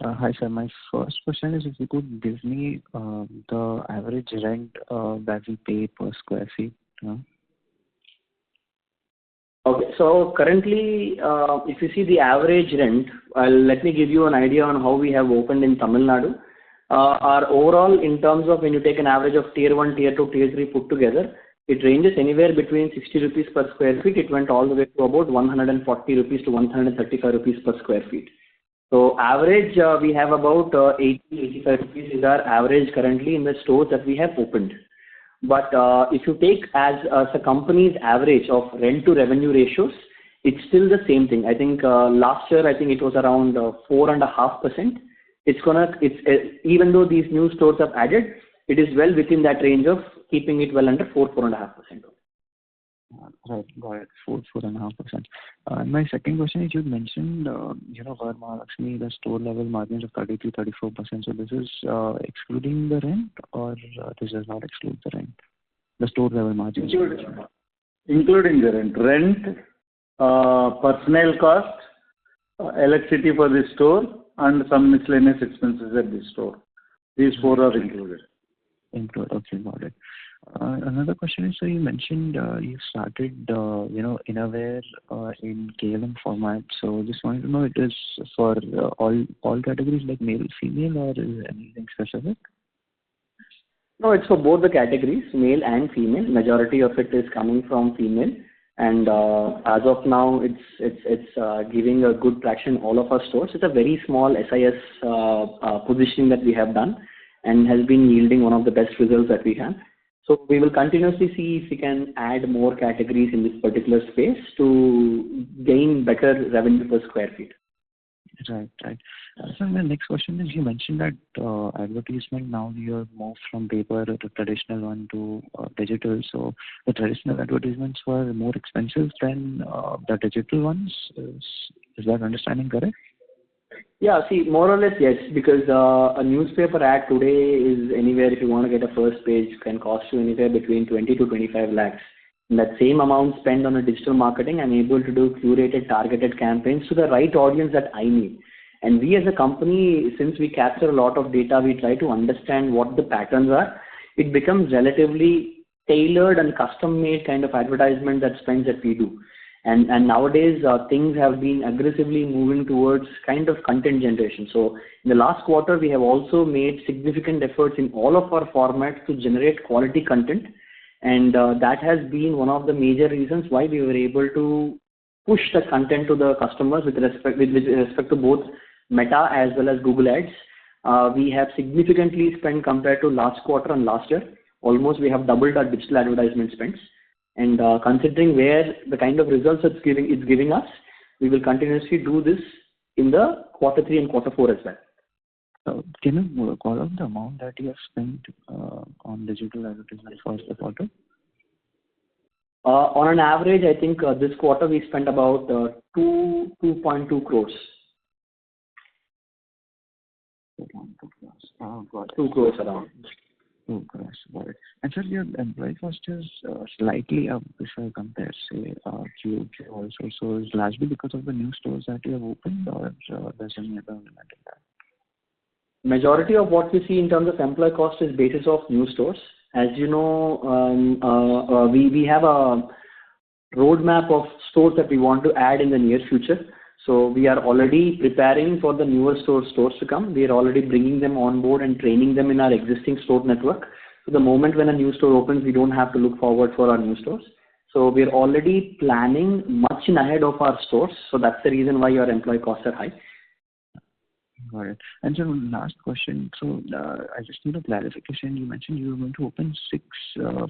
Hi, sir. My first question is if you could give me the average rent that we pay per square feet. Okay. So currently, if you see the average rent, let me give you an idea on how we have opened in Tamil Nadu. Our overall, in terms of when you take an average of tier 1, tier 2, tier 3 put together, it ranges anywhere between 60 rupees per square feet. It went all the way to about 140 rupees to 135 rupees per square feet. So average, we have about 80-85 rupees is our average currently in the stores that we have opened. But if you take as a company's average of rent to revenue ratios, it's still the same thing. I think last year, I think it was around 4.5%. Even though these new stores have added, it is well within that range of keeping it well under 4.5%. Right, got it. 4.5%. My second question is you mentioned, Mahalakshmi, the store level margins of 33-34%. So this is excluding the rent, or this does not exclude the rent? The store level margins. Including the rent. Rent, personnel cost, electricity for the store, and some miscellaneous expenses at the store. These four are included. Okay, got it. Another question is, so you mentioned you started, innerwear in KLM format. So just wanted to know, it is for all categories like male, female, or is anything specific? No, it's for both the categories, male and female. Majority of it is coming from female, and as of now, it's giving a good traction all of our stores. It's a very small SIS positioning that we have done, and has been yielding one of the best results that we have. So we will continuously see if we can add more categories in this particular space to gain better revenue per square feet. Right. So my next question is, you mentioned that advertisement now you have moved from paper to traditional one to digital. So the traditional advertisements were more expensive than the digital ones. Is that understanding correct? Yeah, see, more or less, yes, because a newspaper ad today is anywhere, if you want to get a first page, can cost you anywhere between 20 to 25 lakhs. And that same amount spent on a digital marketing, I'm able to do curated, targeted campaigns to the right audience that I need. And we as a company, since we capture a lot of data, we try to understand what the patterns are. It becomes relatively tailored and custom-made kind of advertisement that spends that we do. And nowadays, things have been aggressively moving towards kind of content generation. So in the last quarter, we have also made significant efforts in all of our formats to generate quality content. And that has been one of the major reasons why we were able to push the content to the customers with respect to both Meta as well as Google Ads. We have significantly spent compared to last quarter and last year. Almost we have doubled our digital advertisement spends. And considering where the kind of results it's giving us, we will continuously do this in the quarter 3 and quarter 4 as well. Can you call out the amount that you have spent on digital advertisement for the quarter? On an average, I think this quarter we spent about 2.2 crores. 2 crores around. 2 crores, got it. And sir, your employee cost is slightly up if I compare, say, Q also. So it's largely because of the new stores that you have opened, or there's any other element in that? Majority of what we see in terms of employee cost is basis of new stores. As you know, we have a roadmap of stores that we want to add in the near future. So we are already preparing for the newer stores to come. We are already bringing them on board and training them in our existing store network. So the moment when a new store opens, we don't have to look forward for our new stores. So we are already planning much in ahead of our stores. So that's the reason why your employee costs are high. Got it. And so last question. So I just need a clarification. You mentioned you were going to open 6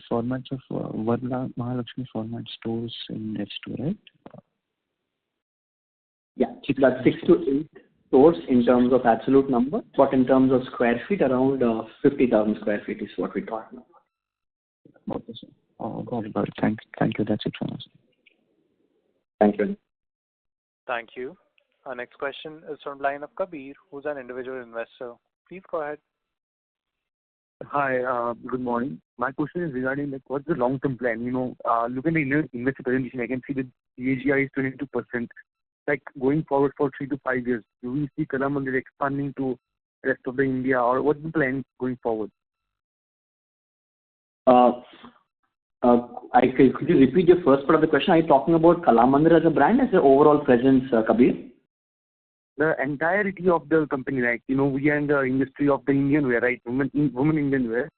formats of Mahalakshmi format stores in H2, right? Yeah, that's 6 to 8 stores in terms of absolute number, but in terms of square feet, around 50,000 square feet is what we talk about. Okay, sir. Got it. Thank you. That's it from us. Thank you. Thank you. Our next question is from line of Kabir, who's an individual investor. Please go ahead. Hi, good morning. My question is regarding like what's the long-term plan? Looking at the investor presentation, I can see the CAGR is 22%. Like going forward for 3 to 5 years, do we see Kalamandir expanding to rest of the India, or what's the plan going forward? Could you repeat your first part of the question? Are you talking about Kalamandir as a brand, as an overall presence, Kabir? The entirety of the company, like, we are in the industry of the Indian wear, right? Women Indian wear.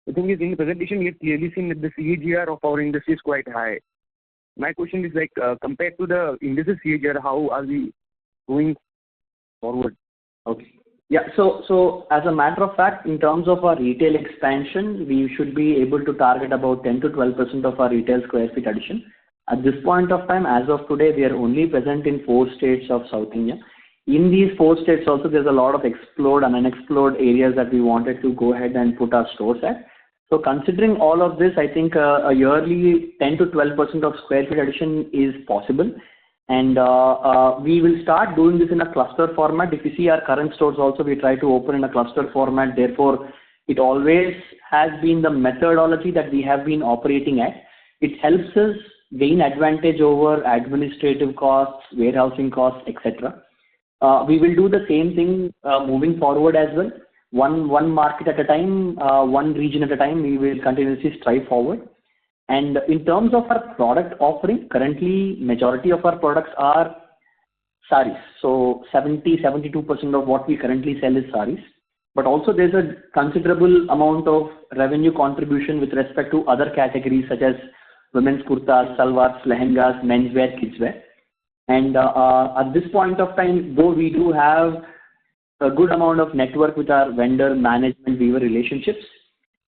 The thing is, in the presentation, we have clearly seen that the CAGR of our industry is quite high. My question is like, compared to the industry CAGR, how are we going forward? Okay. Yeah. So as a matter of fact, in terms of our retail expansion, we should be able to target about 10 to 12% of our retail square feet addition. At this point of time, as of today, we are only present in 4 states of South India. In these 4 states also, there's a lot of explored and unexplored areas that we wanted to go ahead and put our stores at. So considering all of this, I think a yearly 10 to 12% of square feet addition is possible. And we will start doing this in a cluster format. If you see our current stores also, we try to open in a cluster format. Therefore, it always has been the methodology that we have been operating at. It helps us gain advantage over administrative costs, warehousing costs, etc. We will do the same thing moving forward as well. One market at a time, one region at a time, we will continuously strive forward. And in terms of our product offering, currently majority of our products are saris. So 72% of what we currently sell is saris. But also there's a considerable amount of revenue contribution with respect to other categories such as women's kurtas, salwars, lehengas, menswear, kidswear. And at this point of time, though we do have a good amount of network with our vendor management, weaver relationships,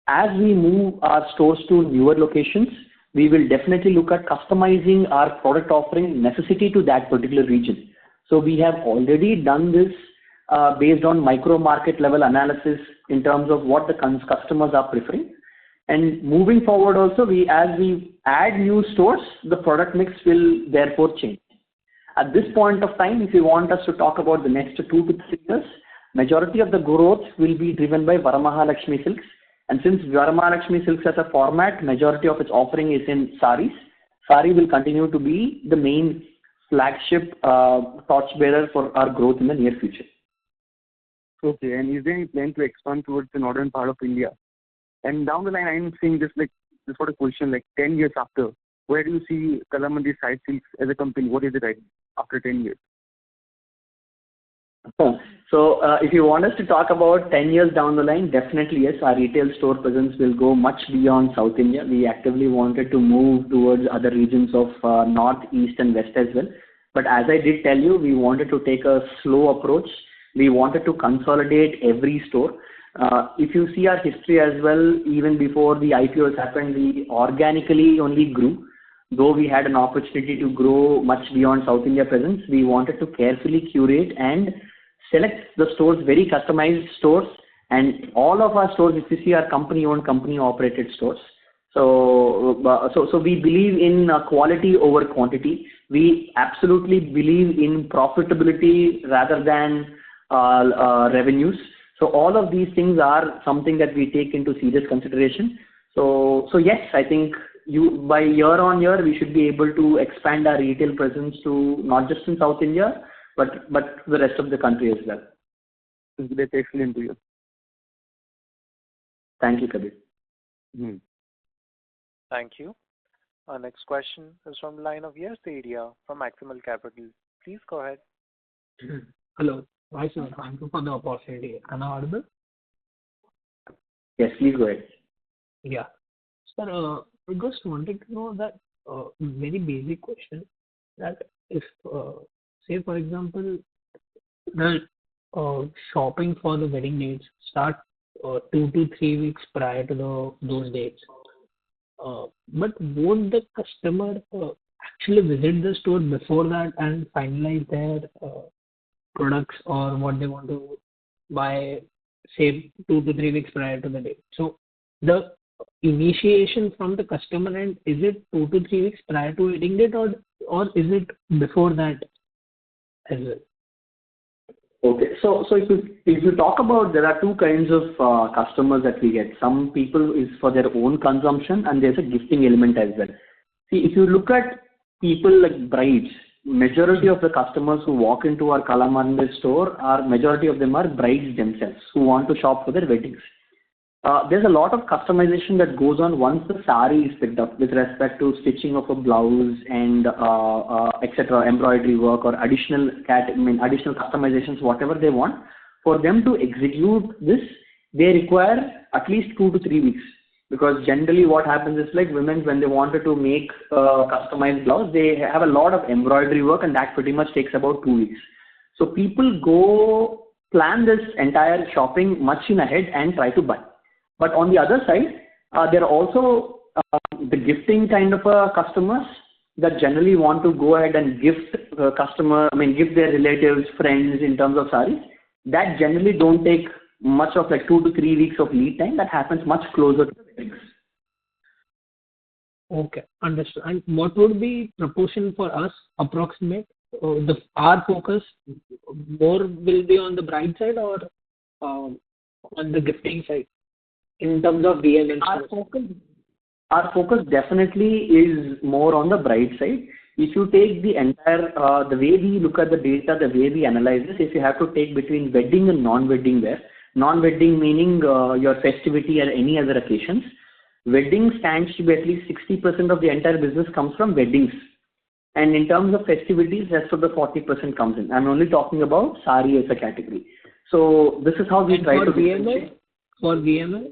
as we move our stores to newer locations, we will definitely look at customizing our product offering necessity to that particular region. So we have already done this based on micro market level analysis in terms of what the customers are preferring. And moving forward also, as we add new stores, the product mix will therefore change. At this point of time, if you want us to talk about the next 2 to 3 years, majority of the growth will be driven by Varamahalakshmi Silks. And since Varamahalakshmi Silks as a format, majority of its offering is in saris. Sari will continue to be the main flagship torchbearer for our growth in the near future. Okay, and is there any plan to expand towards the northern part of India? And down the line, I'm seeing this sort of question, like 10 years after, where do you see Kalamandir Side Silks as a company? What is it right after 10 years? So if you want us to talk about 10 years down the line, definitely yes, our retail store presence will go much beyond South India. We actively wanted to move towards other regions of North, East and West as well. But as I did tell you, we wanted to take a slow approach. We wanted to consolidate every store. If you see our history as well, even before the IPOs happened, we organically only grew. Though we had an opportunity to grow much beyond South India presence, we wanted to carefully curate and select the stores, very customized stores. And all of our stores, if you see, are company-owned, company-operated stores. So we believe in quality over quantity. We absolutely believe in profitability rather than revenues. So all of these things are something that we take into serious consideration. So yes, I think by year on year, we should be able to expand our retail presence to not just in South India, but the rest of the country as well. That's excellent to you. Thank you, Kabir. Thank you. Our next question is from the line of Yes Area from Maximal Capital. Please go ahead. Hello. Hi, sir. Thank you for the opportunity. Am I audible? Yes, please go ahead. Yeah. Sir, I just wanted to know that very basic question, that if, say, for example, the shopping for the wedding dates start 2 to 3 weeks prior to those dates, but won't the customer actually visit the store before that and finalize their products or what they want to buy, say, 2 to 3 weeks prior to the date? So the initiation from the customer end, is it 2 to 3 weeks prior to wedding date or is it before that as well? Okay. So if you talk about, there are two kinds of customers that we get. Some people is for their own consumption, and there's a gifting element as well. See, if you look at people like brides, majority of the customers who walk into our Kalamandir store majority of them are brides themselves who want to shop for their weddings. There's a lot of customization that goes on once the sari is picked up with respect to stitching of a blouse and etc. embroidery work or additional customizations, whatever they want. For them to execute this, they require at least 2 to 3 weeks, because generally what happens is like women, when they wanted to make a customized blouse, they have a lot of embroidery work, and that pretty much takes about 2 weeks. So people go plan this entire shopping much in ahead and try to buy. But on the other side, there are also the gifting kind of customers that generally want to go ahead and gift give their relatives, friends in terms of sarees. That generally don't take much of like 2 to 3 weeks of lead time. That happens much closer to the weddings. Okay, understood. And what would be proportion for us, approximate? Our focus more will be on the bride side or on the gifting side in terms of VML? Our focus definitely is more on the bride side. If you take the entire, the way we look at the data, the way we analyze this, if you have to take between wedding and non-wedding wear, non-wedding meaning your festivity or any other occasions, wedding stands to be at least 60% of the entire business comes from weddings. And in terms of festivities, rest of the 40% comes in. I'm only talking about sari as a category. So this is how we try to VML? For VML?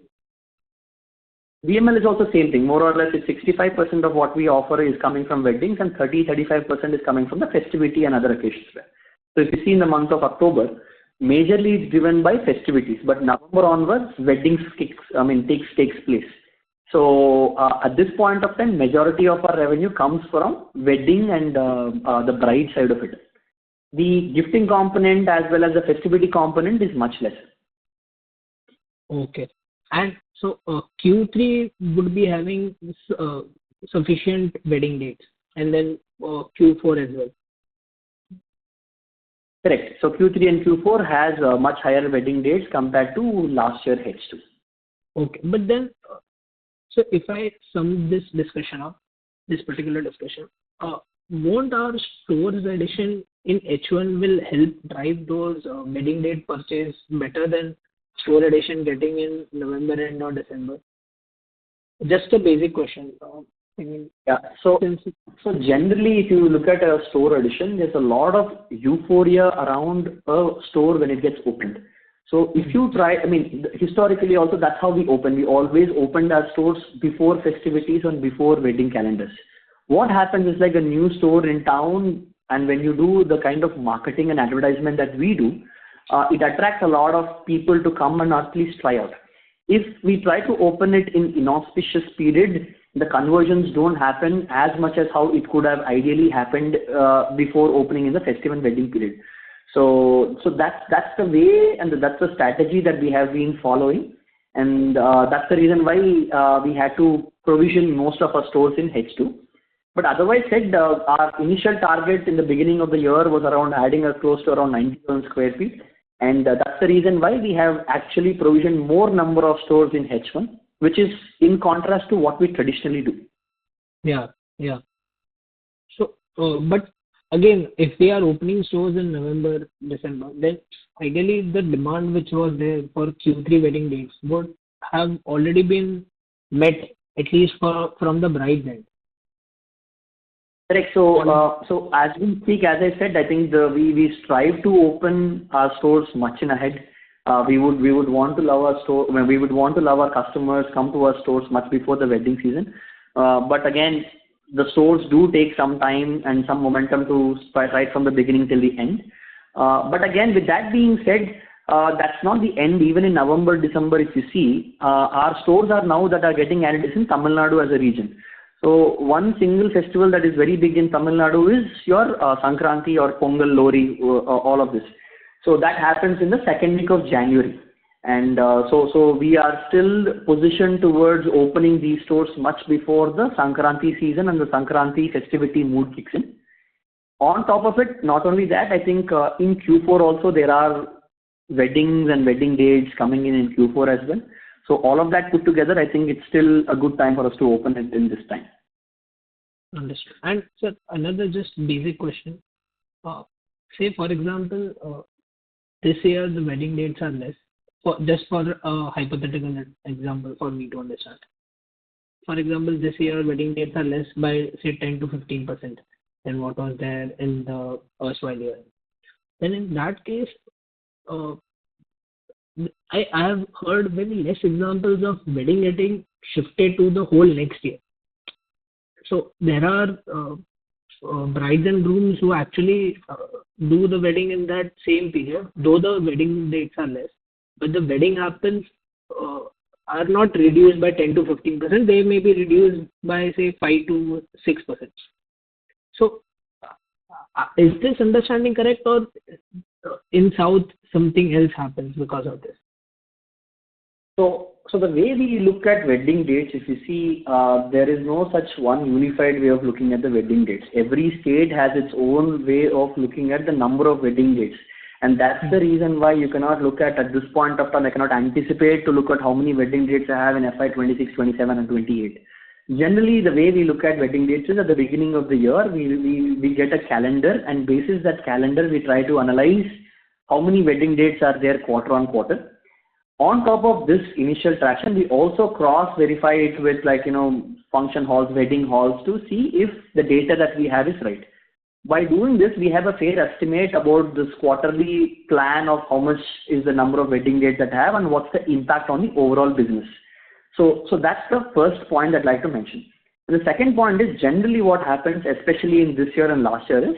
VML is also same thing. More or less, it's 65% of what we offer is coming from weddings, and 35% is coming from the festivity and other occasions. So if you see in the month of October, majorly it's driven by festivities, but November onwards, weddings takes place. So at this point of time, majority of our revenue comes from wedding and the bride side of it. The gifting component as well as the festivity component is much less. Okay. And so Q3 would be having sufficient wedding dates, and then Q4 as well. Correct. So Q3 and Q4 has much higher wedding dates compared to last year H2. Okay. But then, so if I sum this discussion up, this particular discussion, won't our stores addition in H1 will help drive those wedding date purchase better than store addition getting in November and or December? Just a basic question. Yeah. So generally, if you look at a store addition, there's a lot of euphoria around a store when it gets opened. So if you try, historically also that's how we open. We always opened our stores before festivities and before wedding calendars. What happens is like a new store in town, and when you do the kind of marketing and advertisement that we do, it attracts a lot of people to come and at least try out. If we try to open it in inauspicious period, the conversions don't happen as much as how it could have ideally happened before opening in the festive and wedding period. So that's the way, and that's the strategy that we have been following, and that's the reason why we had to provision most of our stores in H2. But otherwise said, our initial target in the beginning of the year was around adding close to around 90,000 square feet. And that's the reason why we have actually provisioned more number of stores in H1, which is in contrast to what we traditionally do. Yeah. So, but again, if we are opening stores in November, December, then ideally the demand which was there for Q3 wedding dates would have already been met, at least from the bride's end. Correct. So as we speak, as I said, I think we strive to open our stores much in ahead. We would want to love our store. We would want to love our customers come to our stores much before the wedding season. But again, the stores do take some time and some momentum to start right from the beginning till the end. But again, with that being said, that's not the end. Even in November, December, if you see, our stores are now that are getting added is in Tamil Nadu as a region. So one single festival that is very big in Tamil Nadu is your Sankranti or Pongal, Lori, all of this. So that happens in the second week of January. And so we are still positioned towards opening these stores much before the Sankranti season and the Sankranti festivity mood kicks in. On top of it, not only that, I think in Q4 also there are weddings and wedding dates coming in Q4 as well. So all of that put together, I think it's still a good time for us to open it in this time. Understood. And sir, another just basic question. Say, for example, this year the wedding dates are less. Just for a hypothetical example for me to understand. For example, this year wedding dates are less by say 10 to 15% than what was there in the erstwhile year. Then in that case, I have heard very less examples of wedding getting shifted to the whole next year. So there are brides and grooms who actually do the wedding in that same period, though the wedding dates are less, but the wedding happens are not reduced by 10 to 15%. They may be reduced by say 5 to 6%. So is this understanding correct, or in South something else happens because of this? So the way we look at wedding dates, if you see, there is no such one unified way of looking at the wedding dates. Every state has its own way of looking at the number of wedding dates. And that's the reason why you cannot look at this point of time, I cannot anticipate to look at how many wedding dates I have in FY26, 27 and 28. Generally, the way we look at wedding dates is at the beginning of the year, we get a calendar, and basis that calendar, we try to analyze how many wedding dates are there quarter on quarter. On top of this initial traction, we also cross-verify it with function halls, wedding halls to see if the data that we have is right. By doing this, we have a fair estimate about this quarterly plan of how much is the number of wedding dates that I have and what's the impact on the overall business. So that's the first point I'd like to mention. And the second point is generally what happens, especially in this year and last year, is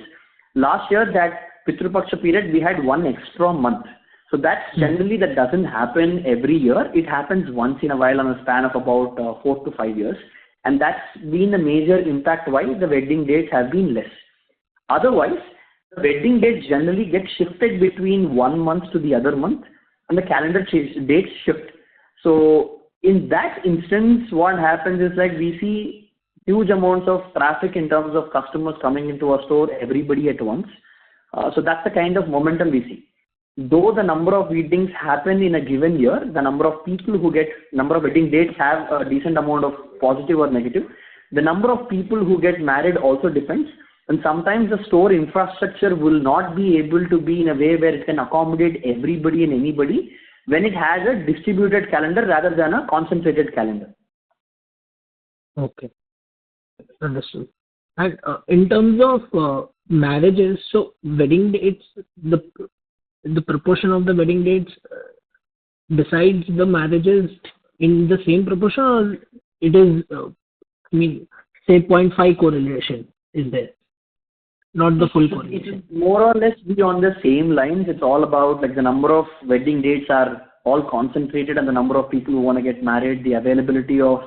last year that Pitru Paksha period, we had one extra month. So that's generally that doesn't happen every year. It happens once in a while on a span of about 4 to 5 years. And that's been the major impact why the wedding dates have been less. Otherwise, the wedding dates generally get shifted between 1 month to the other month and the calendar dates shift. So in that instance, what happens is we see huge amounts of traffic in terms of customers coming into our store, everybody at once. So that's the kind of momentum we see. Though the number of weddings happen in a given year, the number of people who get, number of wedding dates have a decent amount of positive or negative. The number of people who get married also depends. And sometimes the store infrastructure will not be able to be in a way where it can accommodate everybody and anybody when it has a distributed calendar rather than a concentrated calendar. Okay, understood. And in terms of marriages, so wedding dates, the proportion of the wedding dates besides the marriages in the same proportion, or it is, say 0.5 correlation is there, not the full correlation? It is more or less be on the same lines. It's all about the number of wedding dates are all concentrated and the number of people who want to get married, the availability of,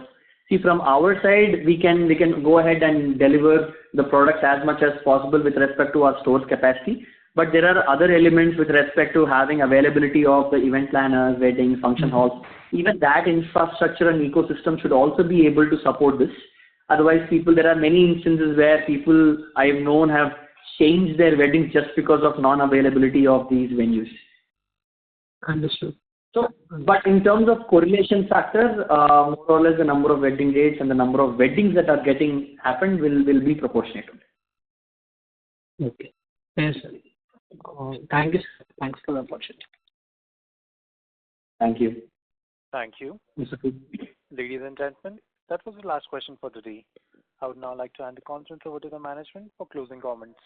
see from our side, we can go ahead and deliver the products as much as possible with respect to our store's capacity. But there are other elements with respect to having availability of the event planners, weddings, function halls. Even that infrastructure and ecosystem should also be able to support this. Otherwise, there are many instances where people I have known have changed their weddings just because of non-availability of these venues. Understood. So, but in terms of correlation factor, more or less the number of wedding dates and the number of weddings that are getting happened will be proportionate. Okay. Yes, sir. Thank you. Thanks for the opportunity. Thank you. Thank you. Ladies and gentlemen, that was the last question for today. I would now like to hand the conference over to the management for closing comments.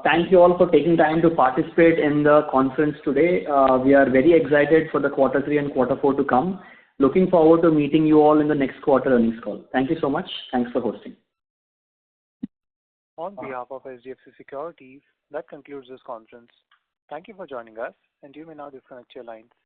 Thank you all for taking time to participate in the conference today. We are very excited for the Q3 and Q4 to come. Looking forward to meeting you all in the next quarter earnings call. Thank you so much. Thanks for hosting. On behalf of SDFC Securities, that concludes this conference. Thank you for joining us, and you may now disconnect your lines.